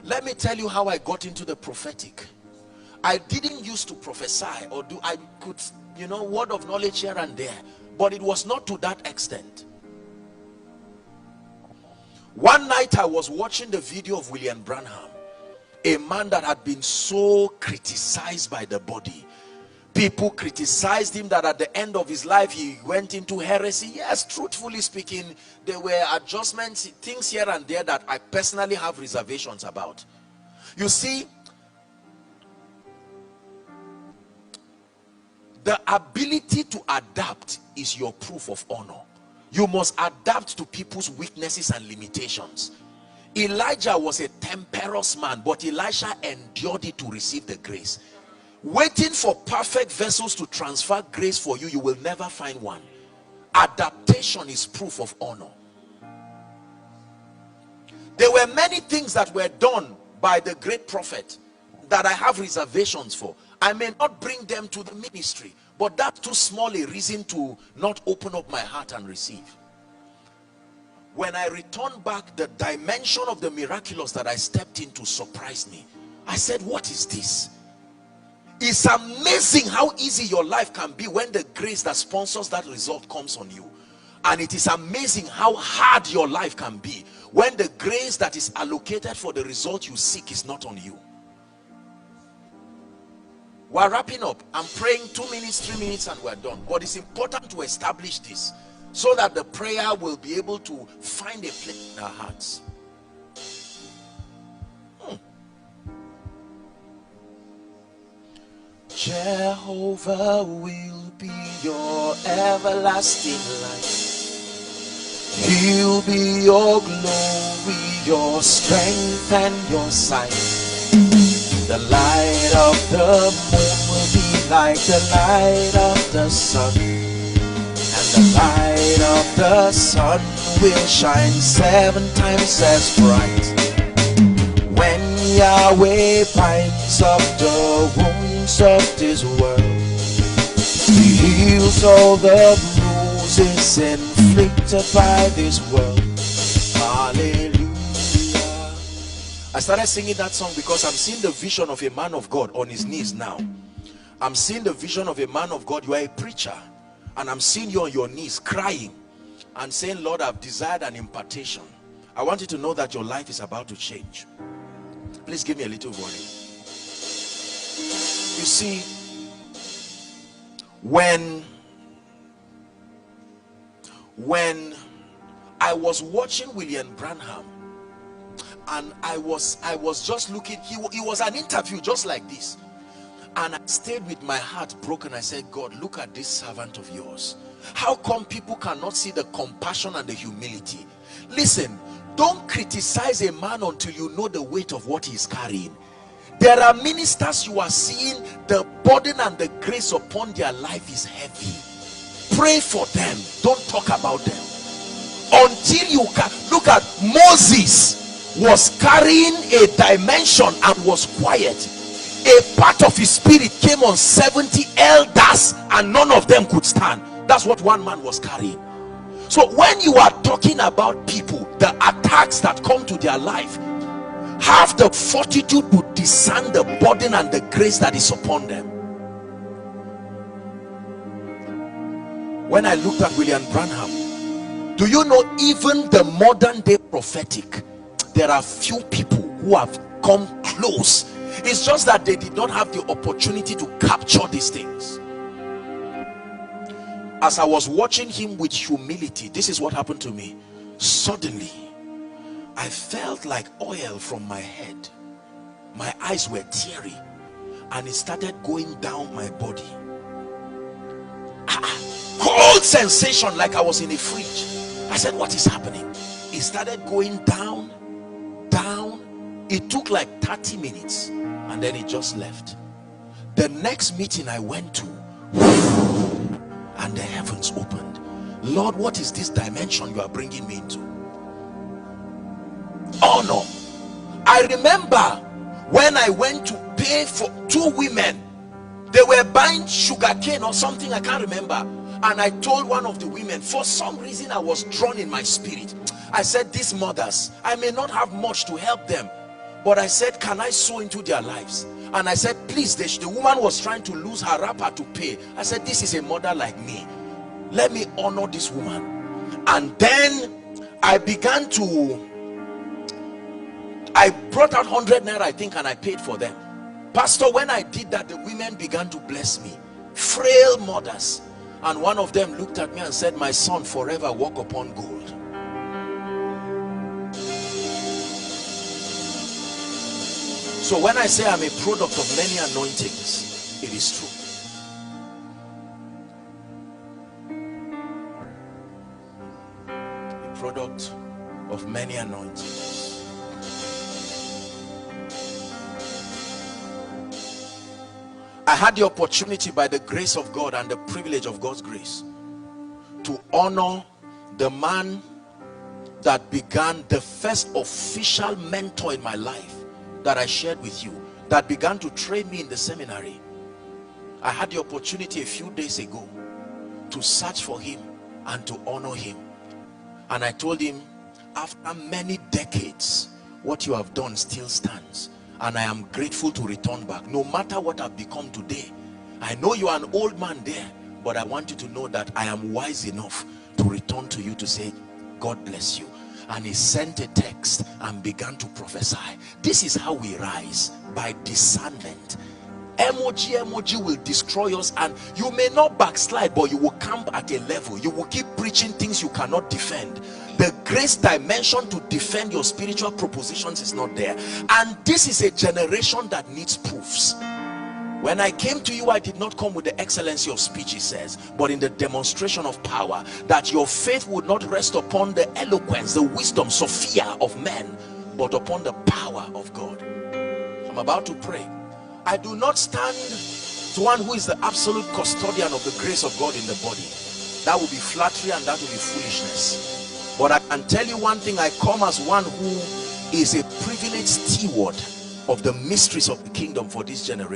Let me tell you how I got into the prophetic. I didn't used to prophesy or do, I could, you know, word of knowledge here and there, but it was not to that extent. One night I was watching the video of William Branham, a man that had been so criticized by the body. People criticized him that at the end of his life he went into heresy. Yes, truthfully speaking, there were adjustments, things here and there that I personally have reservations about. You see, the ability to adapt is your proof of honor. You must adapt to people's weaknesses and limitations. Elijah was a temperous man, but Elisha endured it to receive the grace. Waiting for perfect vessels to transfer grace for you, you will never find one. Adaptation is proof of honor. There were many things that were done by the great prophet that I have reservations for. I may not bring them to the ministry, but that's too small a reason to not open up my heart and receive. When I returned back, the dimension of the miraculous that I stepped into surprised me. I said, what is this? It's amazing how easy your life can be when the grace that sponsors that result comes on you. And it is amazing how hard your life can be when the grace that is allocated for the result you seek is not on you. We're wrapping up. I'm praying 2 minutes, 3 minutes, and we're done. But it's important to establish this so that the prayer will be able to find a place in our hearts. Jehovah will be your everlasting light. He'll be your glory, your strength and your sight. The light of the moon will be like the light of the sun, and the light of the sun will shine 7 times as bright. When Yahweh binds up the wounds of this world, he heals all the bruises inflicted by this world. Hallelujah. I started singing that song because I'm seeing the vision of a man of God on his knees now. I'm seeing the vision of a man of God. You are a preacher, and I'm seeing you on your knees crying and saying, Lord, I've desired an impartation. I want you to know that your life is about to change. Please give me a little volume. You see, when I was watching William Branham, and I was just looking, he was an interview just like this, and I stayed with my heart broken. I said, God, look at this servant of yours. How come people cannot see the compassion and the humility? Listen, don't criticize a man until you know the weight of what he is carrying. There are ministers you are seeing, the burden and the grace upon their life is heavy. Pray for them, don't talk about them until you can. Look at Moses. Was carrying a dimension and was quiet. A part of his spirit came on 70 elders and none of them could stand. That's what one man was carrying. So when you are talking about people, the attacks that come to their life, have the fortitude to discern the burden and the grace that is upon them. When I looked at William Branham, do you know, even the modern day prophetic, there are few people who have come close. It's just that they did not have the opportunity to capture these things. As I was watching him with humility, this is what happened to me. Suddenly, I felt like oil from my head. My eyes were teary, and it started going down my body. Cold sensation, like I was in a fridge. I said, what is happening? It started going down. It took like 30 minutes and then it just left. The next meeting I went to, and the heavens opened. Lord, what is this dimension you are bringing me into? Honor. I remember when I went to pay for 2 women, they were buying sugarcane or something, I can't remember, and I told one of the women, for some reason I was drawn in my spirit. I said, these mothers, I may not have much to help them, But I said, can I sow into their lives? And I said, please, the woman was trying to lose her wrapper to pay. I said, this is a mother like me. Let me honor this woman. And then I began to, I brought out 100 naira, I think, and I paid for them. Pastor, when I did that, the women began to bless me. Frail mothers. And one of them looked at me and said, my son, forever walk upon gold. So when I say I'm a product of many anointings, it is true. A product of many anointings. I had the opportunity, by the grace of God and the privilege of God's grace, to honor the man that began the first official mentor in my life that I shared with you, that began to train me in the seminary. I had the opportunity a few days ago to search for him and to honor him. And I told him, after many decades, what you have done still stands. And I am grateful to return back. No matter what I've become today, I know you are an old man there, but I want you to know that I am wise enough to return to you to say, God bless you. And he sent a text and began to prophesy. This is how we rise, by discernment. Emoji will destroy us, and you may not backslide, but you will camp at a level. You will keep preaching things you cannot defend. The grace dimension to defend your spiritual propositions is not there. And this is a generation that needs proofs. When I came to you, I did not come with the excellency of speech, he says, but in the demonstration of power, that your faith would not rest upon the eloquence, the wisdom, Sophia of men, but upon the power of God. I'm about to pray. I do not stand to one who is the absolute custodian of the grace of God in the body. That would be flattery and that would be foolishness. But I can tell you one thing, I come as one who is a privileged steward of the mysteries of the kingdom for this generation.